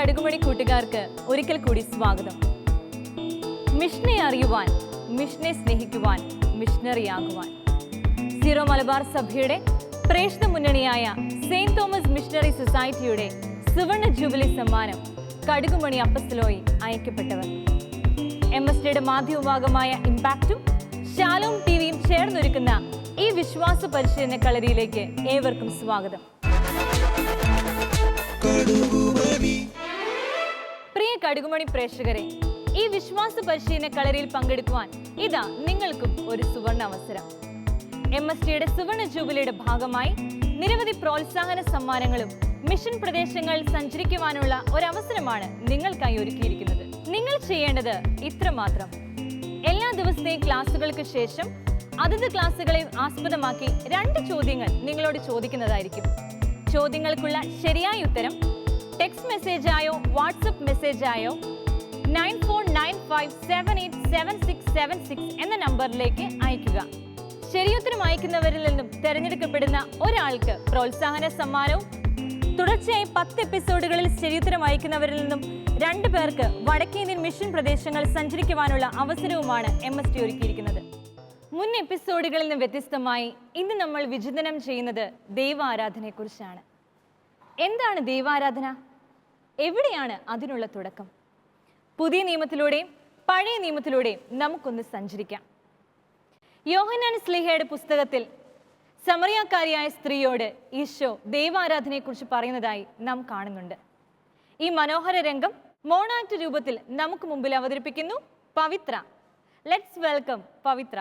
കടുകുമണി കൂട്ടുകാർക്ക് ഒരിക്കൽ കൂടി സ്വാഗതം. മിഷനെ അറിയുവാൻ, മിഷനെ സ്നേഹിക്കുവാൻ, മിഷണറിയാകുവാൻ. സീറോ മലബാർ സഭയുടെ പ്രേക്ഷിത മുന്നണിയായ സെയിന്റ് തോമസ് മിഷണറി സൊസൈറ്റിയുടെ സുവർണ ജൂബിലി സമ്മാനം കടുകുമണി അപ്പസ്തലോയി അയക്കപ്പെട്ടവർ. MSDയുടെ മാധ്യമഭാഗമായ ഇമ്പാക്റ്റും ഷാലോം TVയും ചേർന്നൊരുക്കുന്ന ഈ വിശ്വാസ പരിശീലന കളരിയിലേക്ക് ഏവർക്കും സ്വാഗതം. പ്രിയ കടുകുമണി പ്രേക്ഷകരെ, ഈ വിശ്വാസ പരിശീലന കളരിയിൽ പങ്കെടുക്കുവാൻ ഇതാ നിങ്ങൾക്കും ഒരു സുവർണ അവസരം. MSDയുടെ സുവർണ ജൂബിലിയുടെ ഭാഗമായി നിരവധി പ്രോത്സാഹന സമ്മാനങ്ങളും മിഷൻ പ്രദേശങ്ങളിൽ സഞ്ചരിക്കുവാനുള്ള ഒരവസരമാണ് നിങ്ങൾക്കായി ഒരുക്കിയിരിക്കുന്നത്. നിങ്ങൾ ചെയ്യേണ്ടത് ഇത്രമാത്രം: എല്ലാ ദിവസത്തെയും ക്ലാസുകൾക്ക് ശേഷം അതത് ക്ലാസുകളെ ആസ്പദമാക്കി 2 ചോദ്യങ്ങൾ നിങ്ങളോട് ചോദിക്കുന്നതായിരിക്കും. ചോദ്യങ്ങൾക്കുള്ള ശരിയായ ഉത്തരം ടെക്സ്റ്റ് മെസ്സേജായോ വാട്സപ്പ് മെസ്സേജായോ 9495787676 എന്ന നമ്പറിലേക്ക് അയക്കുക. ശരിയുത്തരം അയക്കുന്നവരിൽ നിന്നും തിരഞ്ഞെടുക്കപ്പെടുന്ന ഒരാൾക്ക് പ്രോത്സാഹന സമ്മാനവും, തുടർച്ചയായി 10 എപ്പിസോഡുകളിൽ ശരിയുത്തരം അയക്കുന്നവരിൽ നിന്നും 2 പേർക്ക് വടക്കേന്ത്യൻ മിഷൻ പ്രദേശങ്ങൾ സഞ്ചരിക്കുവാനുള്ള അവസരവുമാണ് MSD ഒരുക്കിയിരിക്കുന്നത്. മുൻ എപ്പിസോഡുകളിൽ നിന്ന് വ്യത്യസ്തമായി ഇന്ന് നമ്മൾ വിചിന്തനം ചെയ്യുന്നത് ദൈവാരാധനയെക്കുറിച്ചാണ്. എന്താണ് ദൈവാരാധന? എവിടെയാണ് അതിനുള്ള തുടക്കം? പുതിയ നിയമത്തിലൂടെയും പഴയ നിയമത്തിലൂടെയും നമുക്കൊന്ന് സഞ്ചരിക്കാം. യോഹന്നാൻ ശ്ലീഹയുടെ പുസ്തകത്തിൽ സമറിയാക്കാരിയായ സ്ത്രീയോട് ഈശോ ദൈവാരാധനയെക്കുറിച്ച് പറയുന്നതായി നാം കാണുന്നുണ്ട്. ഈ മനോഹര രംഗം മോണാക്ട് രൂപത്തിൽ നമുക്ക് മുമ്പിൽ അവതരിപ്പിക്കുന്നു പവിത്ര. ലെറ്റ്സ് വെൽക്കം പവിത്ര.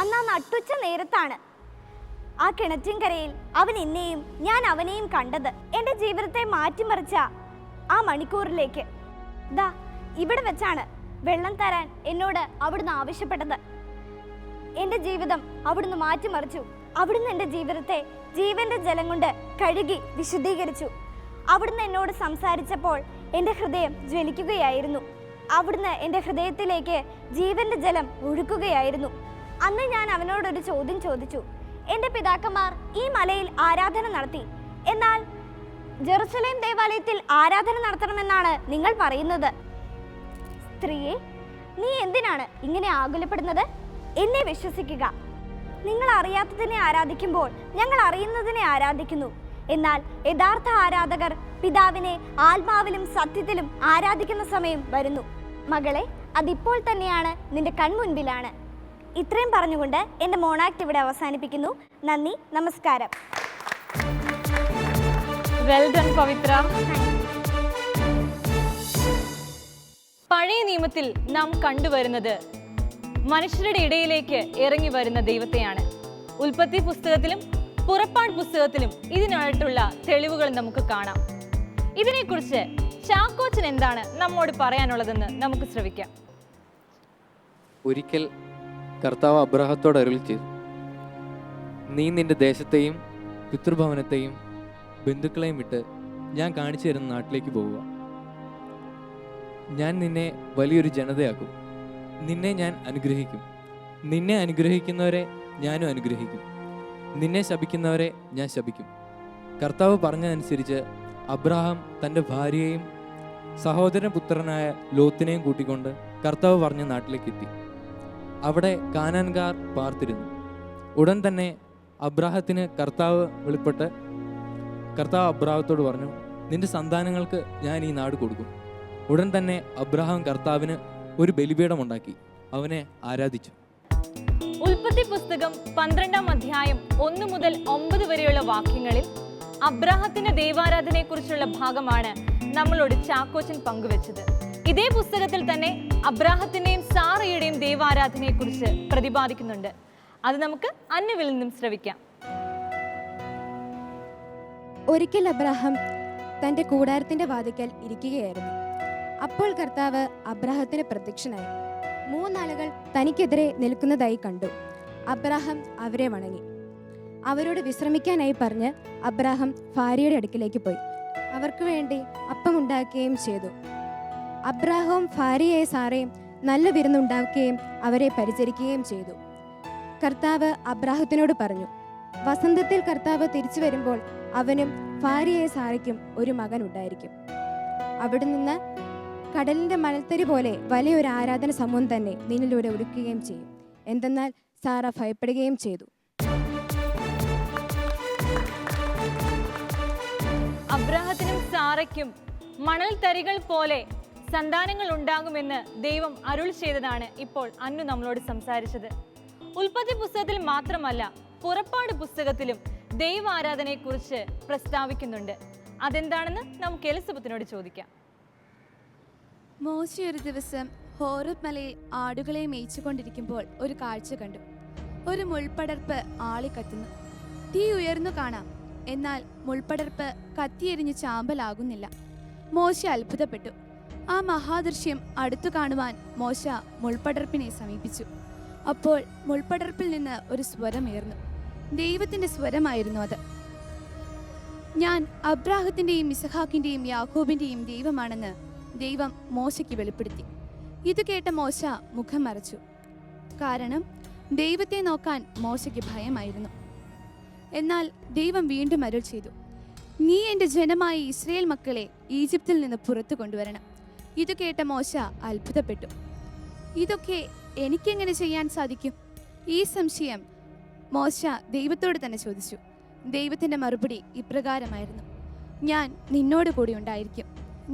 അന്നാ നട്ടുച്ച നേരത്താണ് ആ കിണറ്റിൻകരയിൽ അവൻ എന്നെയും ഞാൻ അവനെയും കണ്ടത്. എൻ്റെ ജീവിതത്തെ മാറ്റിമറിച്ച ആ മണിക്കൂറിലേക്ക് ദാ ഇവിടെ വെച്ചാണ് വെള്ളം തരാൻ എന്നോട് അവിടുന്ന് ആവശ്യപ്പെട്ടത്. എൻ്റെ ജീവിതം അവിടുന്ന് മാറ്റിമറിച്ചു. അവിടുന്ന് എൻ്റെ ജീവിതത്തെ ജീവന്റെ ജലം കൊണ്ട് കഴുകി വിശുദ്ധീകരിച്ചു. അവിടുന്ന് എന്നോട് സംസാരിച്ചപ്പോൾ എൻ്റെ ഹൃദയം ജ്വലിക്കുകയായിരുന്നു. അവിടുന്ന് എൻ്റെ ഹൃദയത്തിലേക്ക് ജീവന്റെ ജലം ഒഴുക്കുകയായിരുന്നു. അന്ന് ഞാൻ അവനോടൊരു ചോദ്യം ചോദിച്ചു. എൻ്റെ പിതാക്കന്മാർ ഈ മലയിൽ ആരാധന നടത്തി, എന്നാൽ ജെറുസലേം ദേവാലയത്തിൽ ആരാധന നടത്തണമെന്നാണ് നിങ്ങൾ പറയുന്നത്. സ്ത്രീയെ, നീ എന്തിനാണ് ഇങ്ങനെ ആകുലപ്പെടുന്നത്? എന്നെ വിശ്വസിക്കുക. നിങ്ങൾ അറിയാത്തതിനെ ആരാധിക്കുമ്പോൾ ഞങ്ങൾ അറിയുന്നതിനെ ആരാധിക്കുന്നു. എന്നാൽ യഥാർത്ഥ ആരാധകർ പിതാവിനെ ആത്മാവിലും സത്യത്തിലും ആരാധിക്കുന്ന സമയം വരുന്നു. മകളെ, അതിപ്പോൾ തന്നെയാണ് നിന്റെ കൺമുൻപിലാണ്. ഇത്രയും പറഞ്ഞുകൊണ്ട് എൻ്റെ മോണാക്ട് ഇവിടെ അവസാനിപ്പിക്കുന്നു. നന്ദി, നമസ്കാരം. വെൽ ഡൺ പവിത്ര. പഴയ നിയമത്തിൽ നാം കണ്ടുവരുന്നത് മനുഷ്യരുടെ ഇടയിലേക്ക് ഇറങ്ങി വരുന്ന ദൈവത്തെയാണ്. ഉൽപ്പത്തി പുസ്തകത്തിലും പുറപ്പാട് പുസ്തകത്തിലും ഇതിനായിട്ടുള്ള തെളിവുകൾ നമുക്ക് കാണാം. ഇതിനെക്കുറിച്ച് ചാക്കോച്ചൻ എന്താണ് നമ്മോട് പറയാനുള്ളതെന്ന് നമുക്ക് ശ്രവിക്കാം. ഒരിക്കൽ കർത്താവ് അബ്രാഹത്തോട് അരുളി ചെയ്തു, നീ നിന്റെ ദേശത്തെയും പിതൃഭവനത്തെയും ബന്ധുക്കളെയും വിട്ട് ഞാൻ കാണിച്ചു തരുന്ന നാട്ടിലേക്ക് പോവുക. ഞാൻ നിന്നെ വലിയൊരു ജനതയാക്കും. നിന്നെ ഞാൻ അനുഗ്രഹിക്കും. നിന്നെ അനുഗ്രഹിക്കുന്നവരെ ഞാനും അനുഗ്രഹിക്കും. നിന്നെ ശപിക്കുന്നവരെ ഞാൻ ശപിക്കും. കർത്താവ് പറഞ്ഞതനുസരിച്ച് അബ്രാഹാം തൻ്റെ ഭാര്യയെയും സഹോദരപുത്രനായ ലോത്തിനെയും കൂട്ടിക്കൊണ്ട് കർത്താവ് പറഞ്ഞ നാട്ടിലേക്ക് എത്തി. അവിടെ കാനാൻകാർ പാർത്തിരുന്നു. ഉടൻ തന്നെ അബ്രാഹത്തിന് കർത്താവ് വെളിപ്പെട്ട് കർത്താവ് അബ്രാഹത്തോട് പറഞ്ഞു, നിന്റെ സന്താനങ്ങൾക്ക് ഞാൻ ഈ നാട് കൊടുക്കും. ഉടൻ തന്നെ അബ്രാഹാം കർത്താവിന് ഒരു ബലിപീഠം ഉണ്ടാക്കി അവനെ ആരാധിച്ചു. ഉൽപ്പത്തി പുസ്തകം 12-ാം അധ്യായം 1 മുതൽ 9 വരെയുള്ള വാക്യങ്ങളിൽ അബ്രാഹത്തിന്റെ ദൈവാരാധനയെക്കുറിച്ചുള്ള ഭാഗമാണ് നമ്മളോട് ചാക്കോച്ചൻ പങ്കുവെച്ചത്. ഇതേ പുസ്തകത്തിൽ തന്നെ അബ്രാഹത്തിന്റെയും സാറയുടെയും ദൈവാരാധനയെക്കുറിച്ച് പ്രതിപാദിക്കുന്നുണ്ട്. അത് നമുക്ക് അന്നുവിൽ നിന്നും ശ്രവിക്കാം. ഒരിക്കൽ അബ്രാഹാം തൻ്റെ കൂടാരത്തിൻ്റെ വാതിക്കൽ ഇരിക്കുകയായിരുന്നു. അപ്പോൾ കർത്താവ് അബ്രാഹത്തിന് പ്രത്യക്ഷനായി. 3 ആളുകൾ തനിക്കെതിരെ നിൽക്കുന്നതായി കണ്ടു. അബ്രാഹാം അവരെ വണങ്ങി. അവരോട് വിശ്രമിക്കാനായി പറഞ്ഞ് അബ്രാഹാം ഭാര്യയുടെ അടുക്കിലേക്ക് പോയി അവർക്ക് വേണ്ടി അപ്പമുണ്ടാക്കുകയും ചെയ്തു. അബ്രാഹാം ഭാര്യയെ സാറയും നല്ല വിരുന്നുണ്ടാക്കുകയും അവരെ പരിചരിക്കുകയും ചെയ്തു. കർത്താവ് അബ്രാഹത്തിനോട് പറഞ്ഞു, വസന്തത്തിൽ കർത്താവ് തിരിച്ചു വരുമ്പോൾ അവനും ഭാര്യയായ സാറയ്ക്കും ഒരു മകൻ ഉണ്ടായിരിക്കും. അവിടെ നിന്ന് കടലിന്റെ മണൽത്തരി പോലെ വലിയൊരു ആരാധന സമൂഹം തന്നെ നിന്നിലൂടെ ഒരുക്കുകയും ചെയ്യും. എന്തെന്നാൽ സാറ ഭയപ്പെടുകയും ചെയ്തു. അബ്രാഹത്തിനും സാറയ്ക്കും മണൽ തരികൾ പോലെ സന്താനങ്ങൾ ഉണ്ടാകുമെന്ന് ദൈവം അരുൾ ചെയ്തതാണ് ഇപ്പോൾ അന്നു നമ്മളോട് സംസാരിച്ചത്. ഉൽപ്പത്തി പുസ്തകത്തിൽ മാത്രമല്ല, പുറപ്പാട് പുസ്തകത്തിലും ദൈവാരാധനയെക്കുറിച്ച് പ്രസ്താവിക്കുന്നുണ്ട്. അതെന്താണെന്ന് നമുക്ക് എലിസബത്തിനോട് ചോദിക്കാം. മോശ ഒരു ദിവസം ഹോറബ് മലയിൽ ആടുകളെ മേയിച്ചുകൊണ്ടിരിക്കുമ്പോൾ ഒരു കാഴ്ച കണ്ടു. ഒരു മുൾപടർപ്പ് ആളിക്കത്തുന്നു. തീ ഉയർന്നു കാണാം, എന്നാൽ മുൾപടർപ്പ് കത്തിയെരിഞ്ഞ് ചാമ്പലാകുന്നില്ല. മോശ അത്ഭുതപ്പെട്ടു. ആ മഹാദൃശ്യം അടുത്തു കാണുവാൻ മോശ മുൾപടർപ്പിനെ സമീപിച്ചു. അപ്പോൾ മുൾപടർപ്പിൽ നിന്ന് ഒരു സ്വരമുയർന്നു. ദൈവത്തിന്റെ സ്വരമായിരുന്നു അത്. ഞാൻ അബ്രാഹത്തിന്റെയും ഇസഹാക്കിന്റെയും യാക്കോബിന്റെയും ദൈവമാണെന്ന് ദൈവം മോശയ്ക്ക് വെളിപ്പെടുത്തി. ഇത് കേട്ട മോശ മുഖം മറച്ചു. കാരണം ദൈവത്തെ നോക്കാൻ മോശയ്ക്ക് ഭയമായിരുന്നു. എന്നാൽ ദൈവം വീണ്ടും അരുൾ ചെയ്തു, നീ എൻ്റെ ജനമായ ഇസ്രയേൽ മക്കളെ ഈജിപ്തിൽ നിന്ന് പുറത്തു കൊണ്ടുവരണം. ഇത് കേട്ട മോശ അത്ഭുതപ്പെട്ടു. ഇതൊക്കെ എനിക്കെങ്ങനെ ചെയ്യാൻ സാധിക്കും? ഈ സംശയം മോശ ദൈവത്തോട് തന്നെ ചോദിച്ചു. ദൈവത്തിൻ്റെ മറുപടി ഇപ്രകാരമായിരുന്നു, ഞാൻ നിന്നോട് കൂടി ഉണ്ടായിരിക്കും.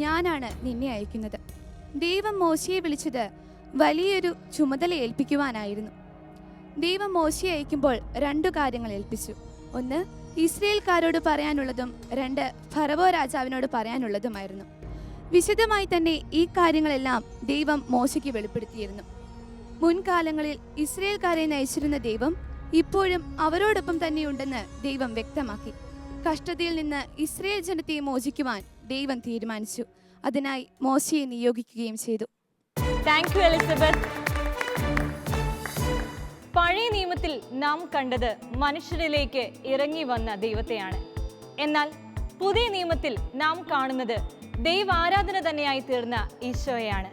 ഞാനാണ് നിന്നെ അയക്കുന്നത്. ദൈവം മോശയെ വിളിച്ചത് വലിയൊരു ചുമതല ഏൽപ്പിക്കുവാനായിരുന്നു. ദൈവം മോശയെ അയക്കുമ്പോൾ 2 കാര്യങ്ങൾ ഏൽപ്പിച്ചു. ഒന്ന്, ഇസ്രയേൽക്കാരോട് പറയാനുള്ളതും 2, ഫറവോ രാജാവിനോട് പറയാനുള്ളതുമായിരുന്നു. വിശദമായി തന്നെ ഈ കാര്യങ്ങളെല്ലാം ദൈവം മോശയ്ക്ക് വെളിപ്പെടുത്തിയിരുന്നു. മുൻകാലങ്ങളിൽ ഇസ്രയേൽക്കാരെ നയിച്ചിരുന്ന ദൈവം ഇപ്പോഴും അവരോടൊപ്പം തന്നെയുണ്ടെന്ന് ദൈവം വ്യക്തമാക്കി. കഷ്ടതയിൽ നിന്ന് ഇസ്രയേൽ ജനത്തെ മോചിക്കുവാൻ ദൈവം തീരുമാനിച്ചു. അതിനായി മോശയെ നിയോഗിക്കുകയും ചെയ്തു. Thank you Elizabeth. പഴയ നിയമത്തിൽ നാം കണ്ടത് മനുഷ്യരിലേക്ക് ഇറങ്ങി വന്ന ദൈവത്തെയാണ്. എന്നാൽ പുതിയ നിയമത്തിൽ നാം കാണുന്നത് ദൈവാരാധന തന്നെയായി തീർന്ന ഈശോയെയാണ്.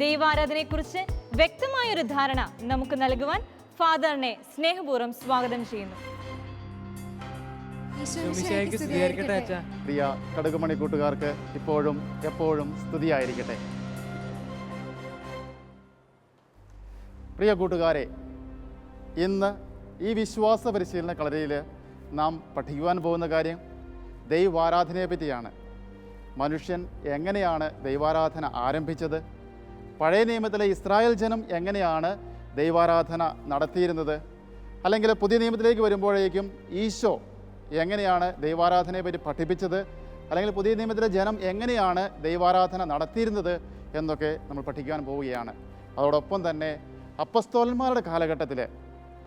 ദൈവാരാധനയെക്കുറിച്ച് വ്യക്തമായൊരു ധാരണ നമുക്ക് നൽകുവാൻ ഫാദറിനെ സ്നേഹപൂർവ്വം സ്വാഗതം ചെയ്യുന്നു. പ്രിയ കടുകുമണി കൂട്ടുകാർക്ക് ഇപ്പോഴും എപ്പോഴും സ്തുതിയായിരിക്കട്ടെ. പ്രിയ കൂട്ടുകാരെ, ഇന്ന് ഈ വിശ്വാസ പരിശീലന കളരിയിൽ നാം പഠിക്കുവാൻ പോകുന്ന കാര്യം ദൈവാരാധനയെ പറ്റിയാണ്. മനുഷ്യൻ എങ്ങനെയാണ് ദൈവാരാധന ആരംഭിച്ചത്? പഴയ നിയമത്തിലെ ഇസ്രായേൽ ജനം എങ്ങനെയാണ് ദൈവാരാധന നടത്തിയിരുന്നത്? അല്ലെങ്കിൽ പുതിയ നിയമത്തിലേക്ക് വരുമ്പോഴേക്കും ഈശോ എങ്ങനെയാണ് ദൈവാരാധനയെ പറ്റി പഠിപ്പിച്ചത്? അല്ലെങ്കിൽ പുതിയ നിയമത്തിലെ ജനം എങ്ങനെയാണ് ദൈവാരാധന നടത്തിയിരുന്നത് എന്നൊക്കെ നമ്മൾ പഠിക്കാൻ പോവുകയാണ്. അതോടൊപ്പം തന്നെ അപ്പസ്തോലന്മാരുടെ കാലഘട്ടത്തിൽ,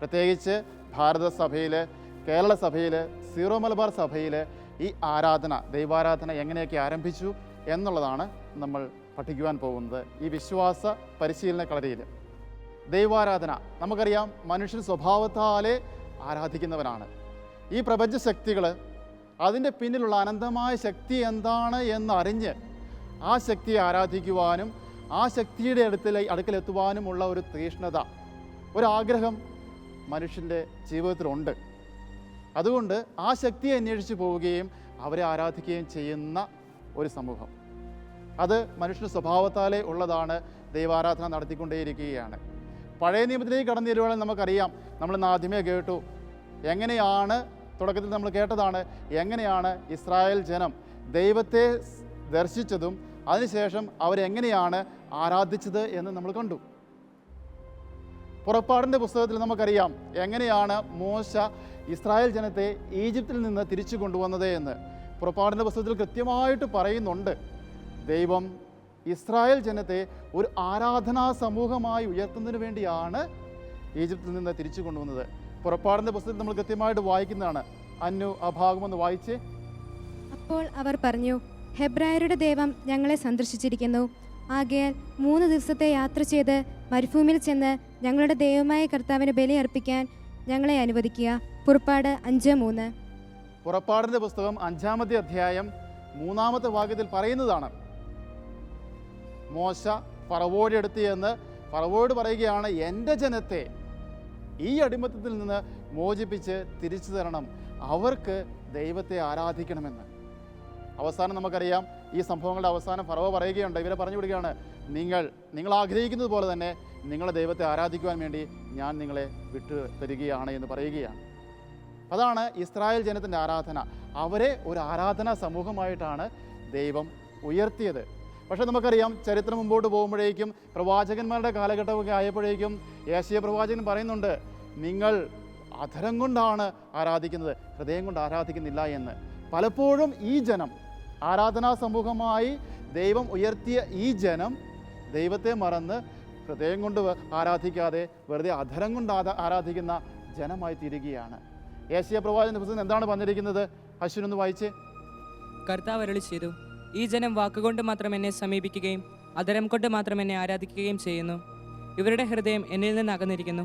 പ്രത്യേകിച്ച് ഭാരത സഭയിൽ, കേരള സഭയിൽ, സീറോ മലബാർ സഭയിൽ ഈ ആരാധന, ദൈവാരാധന എങ്ങനെയൊക്കെ ആരംഭിച്ചു എന്നുള്ളതാണ് നമ്മൾ പഠിക്കുവാൻ പോകുന്നത് ഈ വിശ്വാസ പരിശീലന കളരിയിൽ. ദൈവാരാധന നമുക്കറിയാം, മനുഷ്യൻ സ്വഭാവത്താലേ ആരാധിക്കുന്നവനാണ്. ഈ പ്രപഞ്ച ശക്തികൾ, അതിൻ്റെ പിന്നിലുള്ള അനന്തമായ ശക്തി എന്താണ് എന്നറിഞ്ഞ് ആ ശക്തിയെ ആരാധിക്കുവാനും ആ ശക്തിയുടെ അടുക്കലെത്തുവാനുമുള്ള ഒരു തീഷ്ണത, ഒരാഗ്രഹം മനുഷ്യൻ്റെ ജീവിതത്തിലുണ്ട്. അതുകൊണ്ട് ആ ശക്തിയെ അന്വേഷിച്ച് പോവുകയും അവരെ ആരാധിക്കുകയും ചെയ്യുന്ന ഒരു സമൂഹം, അത് മനുഷ്യൻ്റെ സ്വഭാവത്താലേ ഉള്ളതാണ്. ദൈവാരാധന നടത്തിക്കൊണ്ടേയിരിക്കുകയാണ്. പഴയ നിയമത്തിലേക്ക് കടന്നു വരുവാണെങ്കിൽ നമുക്കറിയാം, നമ്മൾ ആദ്യമേ കേട്ടു എങ്ങനെയാണ്, തുടക്കത്തിൽ നമ്മൾ കേട്ടതാണ്, എങ്ങനെയാണ് ഇസ്രായേൽ ജനം ദൈവത്തെ ദർശിച്ചതും അതിനുശേഷം അവരെങ്ങനെയാണ് ആരാധിച്ചത് എന്ന് നമ്മൾ കണ്ടു. പുറപ്പാടിൻ്റെ പുസ്തകത്തിൽ നമുക്കറിയാം എങ്ങനെയാണ് മോശ ഇസ്രായേൽ ജനത്തെ ഈജിപ്തിൽ നിന്ന് തിരിച്ചു കൊണ്ടുവന്നത് എന്ന്. പുറപ്പാടിൻ്റെ പുസ്തകത്തിൽ കൃത്യമായിട്ട് പറയുന്നുണ്ട്, ദൈവം ഇസ്രായേൽ ജനത്തെ ഒരു ആരാധനാ സമൂഹമായി ഉയർത്തുന്നതിന് വേണ്ടിയാണ് ഈജിപ്തിൽ നിന്ന് തിരിച്ചു കൊണ്ടുവന്നത്. പുറപ്പാടിൻ്റെ പുസ്തകത്തിൽ നമ്മൾ കൃത്യമായിട്ട് വായിക്കുന്നതാണ്. അന്നു ആ ഭാഗമൊന്ന് വായിച്ചേ. അപ്പോൾ അവർ പറഞ്ഞു, ഹെബ്രായരുടെ ദൈവം ഞങ്ങളെ സന്ദർശിച്ചിരിക്കുന്നു. ആകയാൽ 3 ദിവസത്തെ യാത്ര ചെയ്ത് മരുഭൂമിയിൽ ചെന്ന് ഞങ്ങളുടെ ദൈവമായ കർത്താവിന് ബലി അർപ്പിക്കാൻ ഞങ്ങളെ അനുവദിക്കുക. പുറപ്പാട് 5:3. പുറപ്പാടിൻ്റെ പുസ്തകം 5-ാമത്തെ അധ്യായം 3-ാമത്തെ വാക്യത്തിൽ പറയുന്നതാണ്, മോശ ഫറവോയുടെ അടുത്ത് ചെന്ന് ഫറവോയോട് പറയുകയാണ്, എൻ്റെ ജനത്തെ ഈ അടിമത്തത്തിൽ നിന്ന് മോചിപ്പിച്ച് തിരിച്ചു തരണം, അവർക്ക് ദൈവത്തെ ആരാധിക്കണമെന്ന്. അവസാനം നമുക്കറിയാം, ഈ സംഭവങ്ങളുടെ അവസാനം ഫറവോ പറയുകയുണ്ട്, ഇവരെ പറഞ്ഞു വിടുകയാണ്, നിങ്ങൾ ആഗ്രഹിക്കുന്നത് പോലെ തന്നെ നിങ്ങളെ ദൈവത്തെ ആരാധിക്കുവാൻ വേണ്ടി ഞാൻ നിങ്ങളെ വിട്ടു തരികയാണ് എന്ന് പറയുകയാണ്. അതാണ് ഇസ്രായേൽ ജനത്തിൻ്റെ ആരാധന. അവരെ ഒരു ആരാധനാ സമൂഹമായിട്ടാണ് ദൈവം ഉയർത്തിയത്. പക്ഷേ നമുക്കറിയാം, ചരിത്രം മുമ്പോട്ട് പോകുമ്പോഴേക്കും പ്രവാചകന്മാരുടെ കാലഘട്ടമൊക്കെ ആയപ്പോഴേക്കും യേശയ്യാ പ്രവാചകൻ പറയുന്നുണ്ട്, നിങ്ങൾ അധരം കൊണ്ടാണ് ആരാധിക്കുന്നത്, ഹൃദയം കൊണ്ട് ആരാധിക്കുന്നില്ല എന്ന്. പലപ്പോഴും ഈ ജനം, ആരാധനാ സമൂഹമായി ദൈവം ഉയർത്തിയ ഈ ജനം ദൈവത്തെ മറന്ന് ഹൃദയം കൊണ്ട് ആരാധിക്കാതെ വെറുതെ അധരം കൊണ്ട് ആരാധിക്കുന്ന ജനമായി തീരുകയാണ്. യേശയ്യാ പ്രവാചകന്റെ പുസ്തകം എന്താണ് പറഞ്ഞിരിക്കുന്നത്? അശ്വിനൊന്ന് വായിച്ചേ. കർത്താവ് അരുളി ചെയ്തു, ഈ ജനം വാക്കുകൊണ്ട് മാത്രം എന്നെ സമീപിക്കുകയും അധരം കൊണ്ട് മാത്രം എന്നെ ആരാധിക്കുകയും ചെയ്യുന്നു. ഇവരുടെ ഹൃദയം എന്നിൽ നിന്ന് അകന്നിരിക്കുന്നു.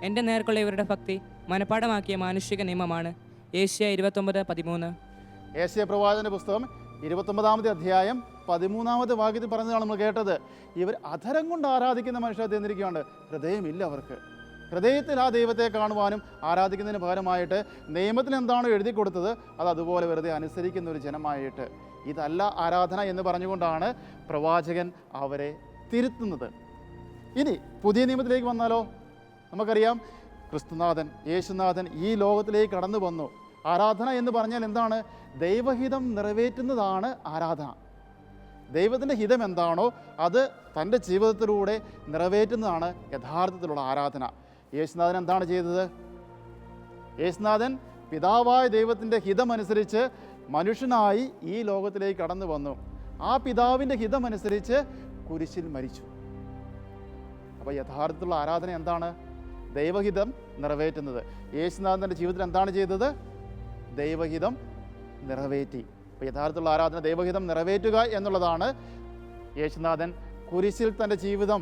എൻ്റെ നേർക്കുള്ള ഇവരുടെ ഭക്തി മനഃപ്പാഠമാക്കിയ മാനുഷിക നിയമമാണ്. യേശയ്യാ 29:13. യേശയ്യാ പ്രവാചകന്റെ പുസ്തകം 29-ാമത്തെ അധ്യായം 13-ാമത്തെ വാക്യത്തിൽ പറഞ്ഞതാണ് നമ്മൾ കേട്ടത്. ഇവർ അധരം കൊണ്ട് ആരാധിക്കുന്ന മനുഷ്യരെ തിരിഞ്ഞിരിക്കുകയാണ്, ഹൃദയമില്ല അവർക്ക്. ഹൃദയത്തിൽ ആ ദൈവത്തെ കാണുവാനും ആരാധിക്കുന്നതിന് പകരമായിട്ട് നിയമത്തിൽ എന്താണോ എഴുതി കൊടുത്തത് അത് അതുപോലെ വെറുതെ അനുസരിക്കുന്ന ഒരു ജനമായിട്ട്, ഇതല്ല ആരാധന എന്ന് പറഞ്ഞുകൊണ്ടാണ് പ്രവാചകൻ അവരെ തിരുത്തുന്നത്. ഇനി പുതിയ നിയമത്തിലേക്ക് വന്നാലോ? നമുക്കറിയാം, ക്രിസ്തുനാഥൻ യേശുനാഥൻ ഈ ലോകത്തിലേക്ക് കടന്നു വന്നു. ആരാധന എന്ന് പറഞ്ഞാൽ എന്താണ്? ദൈവഹിതം നിറവേറ്റുന്നതാണ് ആരാധന. ദൈവത്തിൻ്റെ ഹിതം എന്താണോ അത് തൻ്റെ ജീവിതത്തിലൂടെ നിറവേറ്റുന്നതാണ് യഥാർത്ഥത്തിലുള്ള ആരാധന. യേശുനാഥൻ എന്താണ് ചെയ്തത്? യേശുനാഥൻ പിതാവായ ദൈവത്തിൻ്റെ ഹിതമനുസരിച്ച് മനുഷ്യനായി ഈ ലോകത്തിലേക്ക് കടന്നു വന്നു. ആ പിതാവിൻ്റെ ഹിതമനുസരിച്ച് കുരിശിൽ മരിച്ചു. അപ്പോൾ യഥാർത്ഥത്തിലുള്ള ആരാധന എന്താണ്? ദൈവഹിതം നിറവേറ്റുന്നത്. യേശുനാഥൻ തൻ്റെ ജീവിതത്തിൽ എന്താണ് ചെയ്തത്? ദൈവഹിതം നിറവേറ്റി. അപ്പോൾ യഥാർത്ഥത്തിലുള്ള ആരാധന ദൈവഹിതം നിറവേറ്റുക എന്നുള്ളതാണ്. യേശുനാഥൻ കുരിശിൽ തൻ്റെ ജീവിതം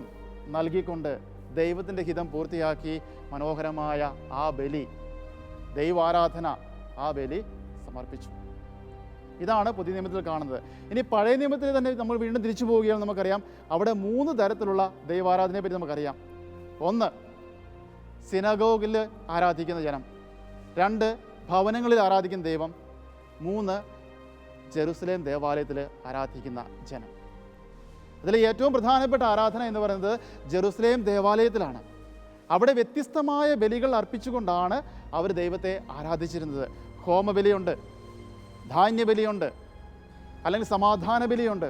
നൽകിക്കൊണ്ട് ദൈവത്തിൻ്റെ ഹിതം പൂർത്തിയാക്കി മനോഹരമായ ആ ബലി, ദൈവാരാധന, ആ ബലി സമർപ്പിച്ചു. ഇതാണ് പുതിയ നിയമത്തിൽ കാണുന്നത്. ഇനി പഴയ നിയമത്തിൽ തന്നെ നമ്മൾ വീണ്ടും തിരിച്ചു പോവുകയാണ്. നമുക്കറിയാം, അവിടെ 3 തരത്തിലുള്ള ദൈവാരാധനയെ പറ്റി നമുക്കറിയാം. 1, സിനഗോഗിൽ ആരാധിക്കുന്ന ജനം. 2, ഭവനങ്ങളിൽ ആരാധിക്കുന്ന ദൈവം. 3, ജെറുസലേം ദേവാലയത്തിൽ ആരാധിക്കുന്ന ജനം. അതിൽ ഏറ്റവും പ്രധാനപ്പെട്ട ആരാധന എന്ന് പറയുന്നത് ജെറുസലേം ദേവാലയത്തിലാണ്. അവിടെ വ്യത്യസ്തമായ ബലികൾ അർപ്പിച്ചുകൊണ്ടാണ് അവർ ദൈവത്തെ ആരാധിച്ചിരുന്നത്. ഹോമബലിയുണ്ട്, ധാന്യബലിയുണ്ട്, അല്ലെങ്കിൽ സമാധാന ബലിയുണ്ട്.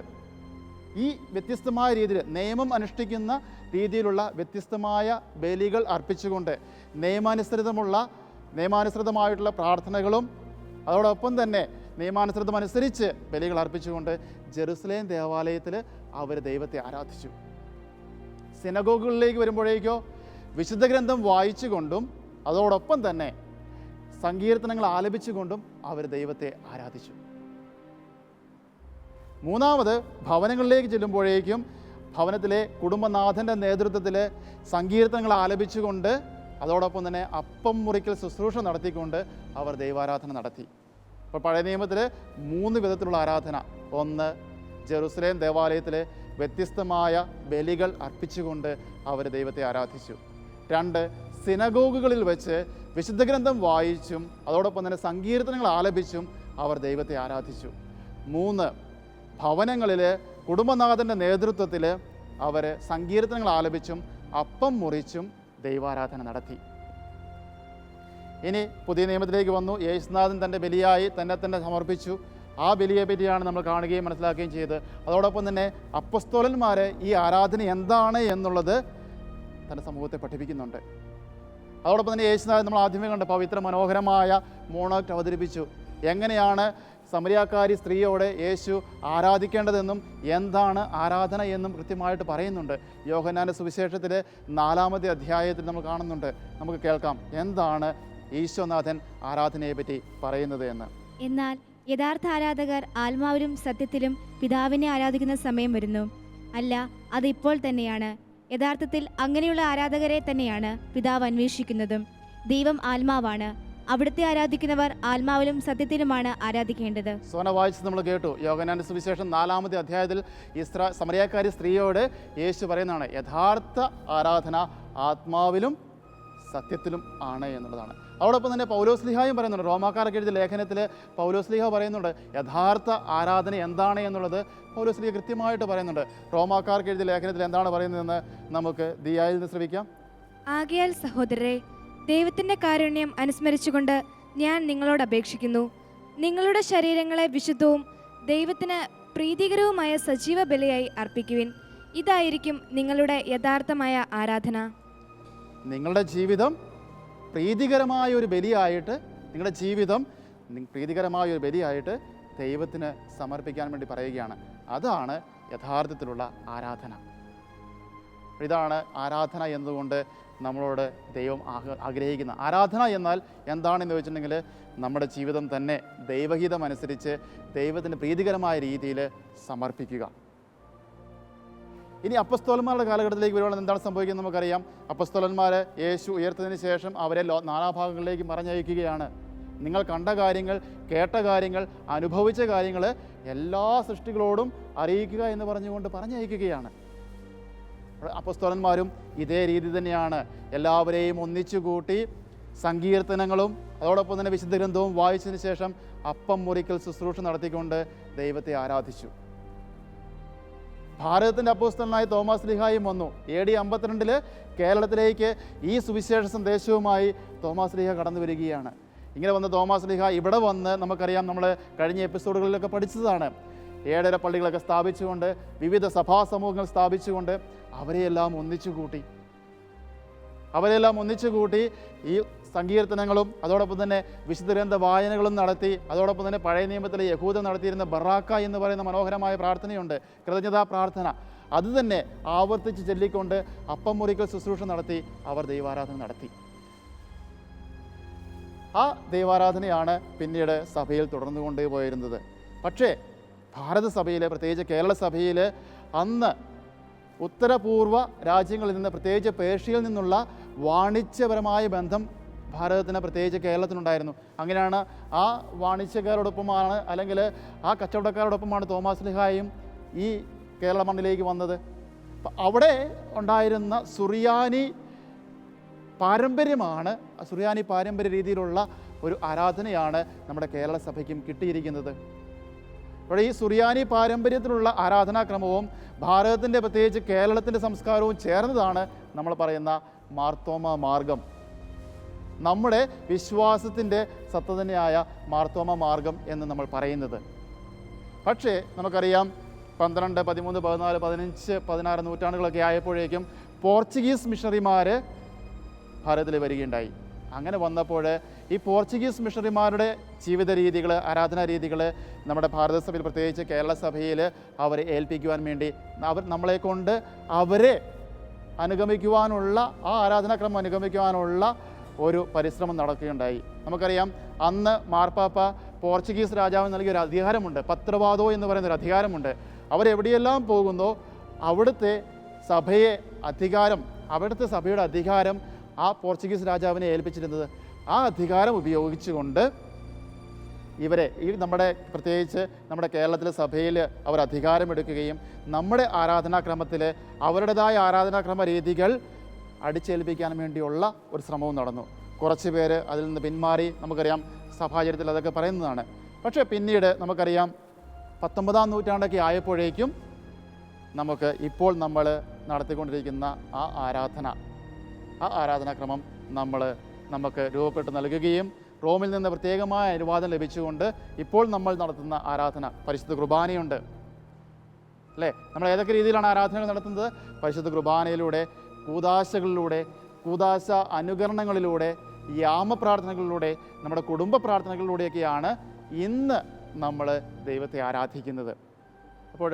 ഈ വ്യത്യസ്തമായ രീതിയിൽ നിയമം അനുഷ്ഠിക്കുന്ന രീതിയിലുള്ള വ്യത്യസ്തമായ ബലികൾ അർപ്പിച്ചുകൊണ്ട് നിയമാനുസൃതമായിട്ടുള്ള പ്രാർത്ഥനകളും അതോടൊപ്പം തന്നെ നിയമാനുസൃതമനുസരിച്ച് ബലികൾ അർപ്പിച്ചുകൊണ്ട് ജെറുസലേം ദേവാലയത്തിൽ അവർ ദൈവത്തെ ആരാധിച്ചു. സിനഗോഗുകളിലേക്ക് വരുമ്പോഴേക്കോ വിശുദ്ധ ഗ്രന്ഥം വായിച്ചുകൊണ്ടും അതോടൊപ്പം തന്നെ സങ്കീർത്തനങ്ങൾ ആലപിച്ചുകൊണ്ടും അവർ ദൈവത്തെ ആരാധിച്ചു. 3, ഭവനങ്ങളിലേക്ക് ചെല്ലുമ്പോഴേക്കും ഭവനത്തിലെ കുടുംബനാഥൻ്റെ നേതൃത്വത്തിൽ സങ്കീർത്തനങ്ങൾ ആലപിച്ചുകൊണ്ട് അതോടൊപ്പം തന്നെ അപ്പം മുറിക്കൽ ശുശ്രൂഷ നടത്തിക്കൊണ്ട് അവർ ദൈവാരാധന നടത്തി. അപ്പോൾ പഴയ നിയമത്തിൽ 3 വിധത്തിലുള്ള ആരാധന. 1, ജെറുസലേം ദേവാലയത്തിൽ വ്യത്യസ്തമായ ബലികൾ അർപ്പിച്ചുകൊണ്ട് അവർ ദൈവത്തെ ആരാധിച്ചു. 2, സിനഗോഗുകളിൽ വെച്ച് വിശുദ്ധ ഗ്രന്ഥം വായിച്ചും അതോടൊപ്പം തന്നെ സങ്കീർത്തനങ്ങൾ ആലപിച്ചും അവർ ദൈവത്തെ ആരാധിച്ചു. 3, ഭവനങ്ങളിൽ കുടുംബനാഥൻ്റെ നേതൃത്വത്തിൽ അവർ സങ്കീർത്തനങ്ങൾ ആലപിച്ചും അപ്പം മുറിച്ചും ദൈവാരാധന നടത്തി. ഇനി പുതിയ നിയമത്തിലേക്ക് വന്നു. യേശുനാഥൻ തൻ്റെ ബലിയായി തന്നെ സമർപ്പിച്ചു. ആ ബലിയെ പറ്റിയാണ് നമ്മൾ കാണുകയും മനസ്സിലാക്കുകയും ചെയ്തത്. അതോടൊപ്പം തന്നെ അപ്പസ്തോലന്മാർ ഈ ആരാധന എന്താണ് എന്നുള്ളത് തൻ്റെ സമൂഹത്തെ പഠിപ്പിക്കുന്നുണ്ട്. അതോടൊപ്പം തന്നെ യേശുനാഥൻ നമ്മൾ ആദ്യമേ കണ്ട പവിത്ര മനോഹരമായ മോണോക്ട് അവതരിപ്പിച്ചു. എങ്ങനെയാണ് സമരിയാക്കാരി സ്ത്രീയോട് യേശു ആരാധിക്കേണ്ടതെന്നും എന്താണ് ആരാധന എന്നും കൃത്യമായിട്ട് പറയുന്നുണ്ട്. യോഹന്നാന്റെ സുവിശേഷത്തിൽ 4-ാമത്തെ അധ്യായത്തിൽ നമ്മൾ കാണുന്നുണ്ട്. നമുക്ക് കേൾക്കാം എന്താണ് ഈശോനാഥൻ ആരാധനയെ പറ്റി പറയുന്നത് എന്ന്. എന്നാൽ യഥാർത്ഥ ആരാധകർ ആത്മാവിലും സത്യത്തിലും പിതാവിനെ ആരാധിക്കുന്ന സമയം വരുന്നു. അല്ല, അത് ഇപ്പോൾ തന്നെയാണ്. യഥാർത്ഥത്തിൽ അങ്ങനെയുള്ള ആരാധകരെ തന്നെയാണ് പിതാവ് അന്വേഷിക്കുന്നതും. ദൈവം ആത്മാവാണ്. അവിടുത്തെ ആരാധിക്കുന്നവർ ആത്മാവിലും സത്യത്തിലുമാണ് ആരാധിക്കേണ്ടത്. സോന വായിച്ച് നമ്മൾ കേട്ടു. യോഹന്നാന്റെ സുവിശേഷം 4-ാമത്തെ അധ്യായത്തിൽ സമരിയാക്കാരി സ്ത്രീയോട് യേശു പറയുന്നതാണ് യഥാർത്ഥ ആരാധന ആത്മാവിലും സത്യത്തിലും ആണ് എന്നുള്ളതാണ്. അതോടൊപ്പം തന്നെ പൗലോസ്ലിഹായും പറയുന്നുണ്ട്, റോമാക്കാർക്ക് എഴുതിയ ലേഖനത്തിൽ പൗലോസ്ലിഹ പറയുന്നുണ്ട് യഥാർത്ഥ ആരാധന എന്താണ് എന്നുള്ളത് പൗലോസ്ലിഹ കൃത്യമായിട്ട് പറയുന്നുണ്ട്. റോമാക്കാർക്ക് എഴുതിയ ലേഖനത്തിൽ എന്താണ് പറയുന്നതെന്ന് നമുക്ക് ദിയായിൽ നിന്ന് ശ്രമിക്കാം. ആകയാൽ സഹോദരരെ, ദൈവത്തിൻ്റെ കാരുണ്യം അനുസ്മരിച്ചുകൊണ്ട് ഞാൻ നിങ്ങളോട് അപേക്ഷിക്കുന്നു, നിങ്ങളുടെ ശരീരങ്ങളെ വിശുദ്ധവും ദൈവത്തിന് പ്രീതികരവുമായ സജീവ ബലിയായി അർപ്പിക്കുവിൻ. ഇതായിരിക്കും നിങ്ങളുടെ യഥാർത്ഥമായ ആരാധന. നിങ്ങളുടെ ജീവിതം പ്രീതികരമായ ഒരു ബലിയായിട്ട് ദൈവത്തിന് സമർപ്പിക്കാൻ വേണ്ടി പറയുകയാണ്. അതാണ് യഥാർത്ഥത്തിലുള്ള ആരാധന. ഇതാണ് ആരാധന എന്നതുകൊണ്ട് നമ്മളോട് ദൈവം ആഗ്രഹിക്കുന്ന. ആരാധന എന്നാൽ എന്താണെന്ന് ചോദിച്ചിട്ടുണ്ടെങ്കിൽ നമ്മുടെ ജീവിതം തന്നെ ദൈവഹിതമനുസരിച്ച് ദൈവത്തിന് പ്രീതികരമായ രീതിയിൽ സമർപ്പിക്കുക. ഇനി അപ്പസ്തോലന്മാരുടെ കാലഘട്ടത്തിലേക്ക് വരുവാണെങ്കിൽ എന്താണ് സംഭവിക്കുന്നത് നമുക്കറിയാം. അപ്പസ്തോലന്മാർ യേശു ഉയർത്തതിന് ശേഷം അവരെ നാനാഭാഗങ്ങളിലേക്ക് പറഞ്ഞയക്കുകയാണ്. നിങ്ങൾ കണ്ട കാര്യങ്ങൾ, കേട്ട കാര്യങ്ങൾ, അനുഭവിച്ച കാര്യങ്ങൾ എല്ലാ സൃഷ്ടികളോടും അറിയിക്കുക എന്ന് പറഞ്ഞുകൊണ്ട് പറഞ്ഞയക്കുകയാണ്. അപ്പസ്തോലന്മാരും ഇതേ രീതി തന്നെയാണ്. എല്ലാവരെയും ഒന്നിച്ചു കൂട്ടി സങ്കീർത്തനങ്ങളും അതോടൊപ്പം തന്നെ വിശുദ്ധ ഗ്രന്ഥവും വായിച്ചതിന് ശേഷം അപ്പം മുറിക്കൽ ശുശ്രൂഷ നടത്തിക്കൊണ്ട് ദൈവത്തെ ആരാധിച്ചു. ഭാരതത്തിൻ്റെ അപ്പോസ്തലനായ തോമസ് ലീഹായും വന്നു. AD 52 കേരളത്തിലേക്ക് ഈ സുവിശേഷ സന്ദേശവുമായി തോമസ് ലീഹ കടന്നു വരികയാണ്. ഇങ്ങനെ വന്ന തോമസ് ലീഹ ഇവിടെ വന്ന് നമുക്കറിയാം, നമ്മൾ കഴിഞ്ഞ എപ്പിസോഡുകളിലൊക്കെ പഠിച്ചതാണ്, 7 പള്ളികളൊക്കെ സ്ഥാപിച്ചുകൊണ്ട് വിവിധ സഭാ സമൂഹങ്ങൾ സ്ഥാപിച്ചുകൊണ്ട് അവരെയെല്ലാം ഒന്നിച്ചു കൂട്ടി ഈ സങ്കീർത്തനങ്ങളും അതോടൊപ്പം തന്നെ വിശുദ്ധ ഗ്രന്ഥ വായനകളും നടത്തി. അതോടൊപ്പം തന്നെ പഴയ നിയമത്തിലെ യഹൂദ നടത്തിയിരുന്ന ബറാക്ക എന്ന് പറയുന്ന മനോഹരമായ പ്രാർത്ഥനയുണ്ട്, കൃതജ്ഞതാ പ്രാർത്ഥന. അത് തന്നെ ആവർത്തിച്ച് ചൊല്ലിക്കൊണ്ട് അപ്പം മുറിക്കൽ ശുശ്രൂഷ നടത്തി അവർ ദൈവാരാധന നടത്തി. ആ ദൈവാരാധനയാണ് പിന്നീട് സഭയിൽ തുടർന്നു കൊണ്ടുപോയിരുന്നത്. പക്ഷേ ഭാരത സഭയിൽ, പ്രത്യേകിച്ച് കേരള സഭയിൽ അന്ന് ഉത്തരപൂർവ്വ രാജ്യങ്ങളിൽ നിന്ന്, പ്രത്യേകിച്ച് പേർഷ്യയിൽ നിന്നുള്ള വാണിജ്യപരമായ ബന്ധം ഭാരതത്തിന്, പ്രത്യേകിച്ച് കേരളത്തിനുണ്ടായിരുന്നു. അങ്ങനെയാണ് ആ വാണിജ്യക്കാരോടൊപ്പമാണ്, അല്ലെങ്കിൽ ആ കച്ചവടക്കാരോടൊപ്പമാണ് തോമസ് ലീഹായും ഈ കേരള മണ്ണിലേക്ക് വന്നത്. അവിടെ ഉണ്ടായിരുന്ന സുറിയാനി പാരമ്പര്യ രീതിയിലുള്ള ഒരു ആരാധനയാണ് നമ്മുടെ കേരള സഭയ്ക്കും കിട്ടിയിരിക്കുന്നത്. അവിടെ ഈ സുറിയാനി പാരമ്പര്യത്തിലുള്ള ആരാധനാക്രമവും ഭാരതത്തിൻ്റെ, പ്രത്യേകിച്ച് കേരളത്തിൻ്റെ സംസ്കാരവും ചേർന്നതാണ് നമ്മൾ പറയുന്ന മാർത്തോമ മാർഗം. നമ്മുടെ വിശ്വാസത്തിൻ്റെ സത്ത തന്നെയായ മാർത്തോമ മാർഗം എന്ന് നമ്മൾ പറയുന്നത്. പക്ഷേ നമുക്കറിയാം 12, 13, 14, 15, 16 നൂറ്റാണ്ടുകളൊക്കെ ആയപ്പോഴേക്കും പോർച്ചുഗീസ് മിഷണറിമാർ ഭാരതത്തിൽ വരികയുണ്ടായി. അങ്ങനെ വന്നപ്പോൾ ഈ പോർച്ചുഗീസ് മിഷണറിമാരുടെ ജീവിത രീതികൾ, ആരാധനാ രീതികൾ നമ്മുടെ ഭാരതസഭയിൽ, പ്രത്യേകിച്ച് കേരള സഭയിൽ അവരെ ഏൽപ്പിക്കുവാൻ വേണ്ടി നമ്മളെ കൊണ്ട് അവരെ അനുഗമിക്കുവാനുള്ള, ആ ആരാധനാക്രമം അനുഗമിക്കുവാനുള്ള ഒരു പരിശ്രമം നടക്കുകയുണ്ടായി. നമുക്കറിയാം, അന്ന് മാർപ്പാപ്പ പോർച്ചുഗീസ് രാജാവിന് നൽകിയ ഒരു അധികാരമുണ്ട്, പത്രവാദോ എന്ന് പറയുന്നൊരു അധികാരമുണ്ട്. അവരെവിടെയെല്ലാം പോകുന്നോ അവിടുത്തെ സഭയുടെ അധികാരം ആ പോർച്ചുഗീസ് രാജാവിനെ ഏൽപ്പിച്ചിരുന്നത്. ആ അധികാരം ഉപയോഗിച്ചുകൊണ്ട് പ്രത്യേകിച്ച് നമ്മുടെ കേരളത്തിലെ സഭയിൽ അവർ അധികാരമെടുക്കുകയും നമ്മുടെ ആരാധനാക്രമത്തിൽ അവരുടേതായ ആരാധനാക്രമ രീതികൾ അടിച്ചേൽപ്പിക്കാൻ വേണ്ടിയുള്ള ഒരു ശ്രമവും നടന്നു. കുറച്ച് പേര് അതിൽ നിന്ന് പിന്മാറി. നമുക്കറിയാം, സഭാചര്യത്തിൽ അതൊക്കെ പറയുന്നതാണ്. പക്ഷേ പിന്നീട് നമുക്കറിയാം 19-ാം നൂറ്റാണ്ടൊക്കെ ആയപ്പോഴേക്കും നമുക്ക് ഇപ്പോൾ നമ്മൾ നടത്തിക്കൊണ്ടിരിക്കുന്ന ആ ആരാധനാക്രമം നമുക്ക് രൂപപ്പെട്ട് നൽകുകയും റോമിൽ നിന്ന് പ്രത്യേകമായ അനുവാദം ലഭിച്ചുകൊണ്ട് ഇപ്പോൾ നമ്മൾ നടത്തുന്ന ആരാധന, പരിശുദ്ധ കുർബാനയുണ്ട് അല്ലേ? നമ്മൾ ഏതൊക്കെ രീതിയിലാണ് ആരാധനകൾ നടത്തുന്നത്? പരിശുദ്ധ കുർബാനയിലൂടെ, കൂദാശ അനുകരണങ്ങളിലൂടെ, യാമപ്രാർത്ഥനകളിലൂടെ, നമ്മുടെ കുടുംബ പ്രാർത്ഥനകളിലൂടെയൊക്കെയാണ് ഇന്ന് നമ്മൾ ദൈവത്തെ ആരാധിക്കുന്നത്. അപ്പോൾ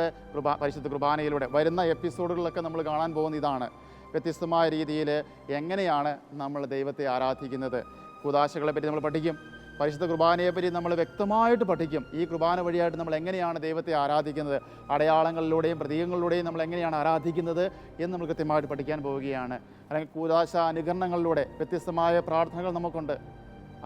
പരിശുദ്ധ കുർബാനയിലൂടെ വരുന്ന എപ്പിസോഡുകളിലൊക്കെ നമ്മൾ കാണാൻ പോകുന്ന ഇതാണ്, വ്യത്യസ്തമായ രീതിയിൽ എങ്ങനെയാണ് നമ്മൾ ദൈവത്തെ ആരാധിക്കുന്നത്. കൂദാശകളെപ്പറ്റി നമ്മൾ പഠിക്കും, പരിശുദ്ധ കുർബാനയെപ്പറ്റി നമ്മൾ വ്യക്തമായിട്ട് പഠിക്കും. ഈ കുർബാന വഴിയായിട്ട് നമ്മൾ എങ്ങനെയാണ് ദൈവത്തെ ആരാധിക്കുന്നത്, അടയാളങ്ങളിലൂടെയും പ്രതീകങ്ങളിലൂടെയും നമ്മൾ എങ്ങനെയാണ് ആരാധിക്കുന്നത് എന്ന് നമ്മൾ കൃത്യമായിട്ട് പഠിക്കാൻ പോവുകയാണ്. അല്ലെങ്കിൽ കൂദാശ അനുകരണങ്ങളിലൂടെ വ്യത്യസ്തമായ പ്രാർത്ഥനകൾ നമുക്കുണ്ട്.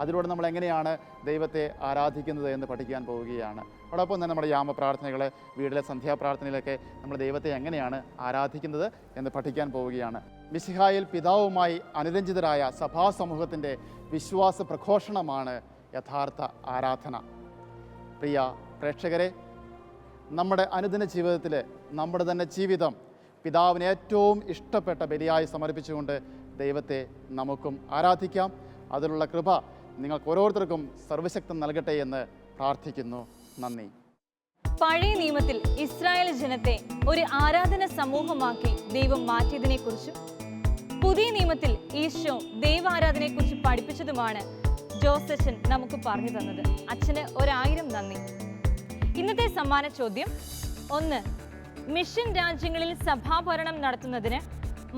അതിലൂടെ നമ്മൾ എങ്ങനെയാണ് ദൈവത്തെ ആരാധിക്കുന്നത് എന്ന് പഠിക്കാൻ പോവുകയാണ്. അതോടൊപ്പം തന്നെ നമ്മുടെ യാമപ്രാർത്ഥനകൾ, വീട്ടിലെ സന്ധ്യാപ്രാർത്ഥനയിലൊക്കെ നമ്മൾ ദൈവത്തെ എങ്ങനെയാണ് ആരാധിക്കുന്നത് എന്ന് പഠിക്കാൻ പോവുകയാണ്. മിശിഹായിൽ പിതാവുമായി അനുരഞ്ജിതരായ സഭാസമൂഹത്തിൻ്റെ വിശ്വാസ പ്രഘോഷണമാണ് യഥാർത്ഥ ആരാധന. പ്രിയ പ്രേക്ഷകരെ, നമ്മുടെ അനുദിന ജീവിതത്തിൽ നമ്മുടെ തന്നെ ജീവിതം പിതാവിന് ഏറ്റവും ഇഷ്ടപ്പെട്ട ബലിയായി സമർപ്പിച്ചുകൊണ്ട് ദൈവത്തെ നമുക്കും ആരാധിക്കാം. അതിനുള്ള കൃപ നിങ്ങൾക്ക് ഓരോരുത്തർക്കും സർവശക്തൻ നൽകട്ടെ എന്ന് പ്രാർത്ഥിക്കുന്നു. നന്ദി. പഴയ നിയമത്തിൽ ഇസ്രായേൽ ജനത്തെ ഒരു ആരാധന സമൂഹമാക്കി ദൈവം മാറ്റിയതിനെക്കുറിച്ചും പുതിയ നിയമത്തിൽ ഈശോ ദൈവാരാധനയെക്കുറിച്ച് പഠിപ്പിച്ചതുമാണ് ജോസച്ചൻ നമുക്ക് പറഞ്ഞു തന്നത്. അച്ഛന് 1000 നന്ദി. ഇന്നത്തെ സമ്മാന ചോദ്യം 1. മിഷൻ രാജ്യങ്ങളിൽ സഭാഭരണം നടത്തുന്നതിന്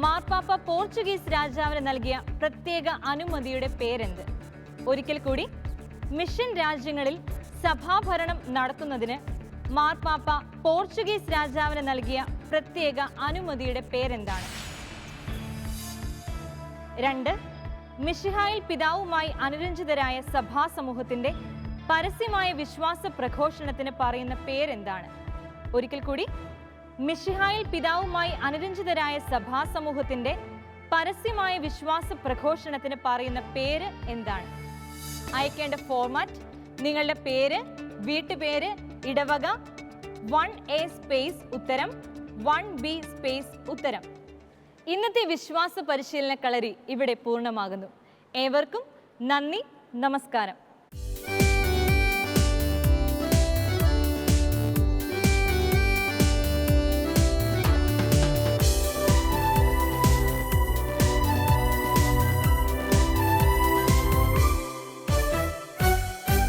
മാർപ്പാപ്പ പോർച്ചുഗീസ് രാജാവിന് നൽകിയ പ്രത്യേക അനുമതിയുടെ പേരെന്ത്? ഒരിക്കൽ കൂടി, മിഷൻ രാജ്യങ്ങളിൽ സഭാഭരണം നടത്തുന്നതിന് മാർപ്പാപ്പ പോർച്ചുഗീസ് രാജാവിന് നൽകിയ പ്രത്യേക അനുമതിയുടെ പേരെന്താണ്? 2. മിശിഹായിൽ പിതാവുമായി അനുരഞ്ജിതരായ സഭാസമൂഹത്തിന്റെ പരസ്യമായ വിശ്വാസ പ്രഘോഷണത്തിന് പറയുന്ന പേരെന്താണ്? ഒരിക്കൽ കൂടി, മിശിഹായിൽ പിതാവുമായി അനുരഞ്ജിതരായ സഭാസമൂഹത്തിന്റെ പരസ്യമായ വിശ്വാസ പ്രഘോഷണത്തിന് പറയുന്ന പേര് എന്താണ്? അയക്കേണ്ട ഫോർമാറ്റ്: നിങ്ങളുടെ പേര്, വീട്ടുപേര്, ഇടവക, 1A സ്പേസ് ഉത്തരം, 1B സ്പേസ് ഉത്തരം. ഇന്നത്തെ വിശ്വാസ പരിശീലന കളരി ഇവിടെ പൂർണ്ണമാകുന്നു. ഏവർക്കും നന്ദി, നമസ്കാരം.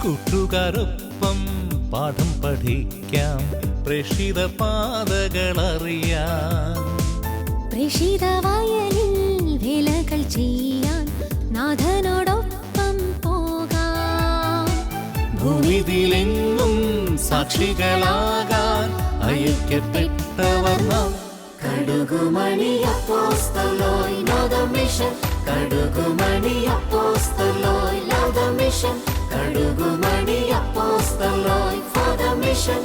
കൂട്ടുകാരൊപ്പം പാഠം പഠിക്കാം, പ്രേക്ഷിത പാതകളറിയാം. പ്രേക്ഷിതവയലിൽ വേലകൾ ചെയ്യാൻ നാഥനോടൊപ്പം പോകാം. ഭൂമിതിലെങ്ങും സാക്ഷികളാകാൻ അയക്കപ്പെട്ടവർ നാം. കടുകുമണി അപ്പോസ്തലോയ് ലവ് ദ മിഷൻ, കടുകുമണി അപ്പോസ്തലോയ് ലവ് ദ മിഷൻ, കടുകുമണി അപ്പോസ്തലോയ് ഫോർ ദ മിഷൻ.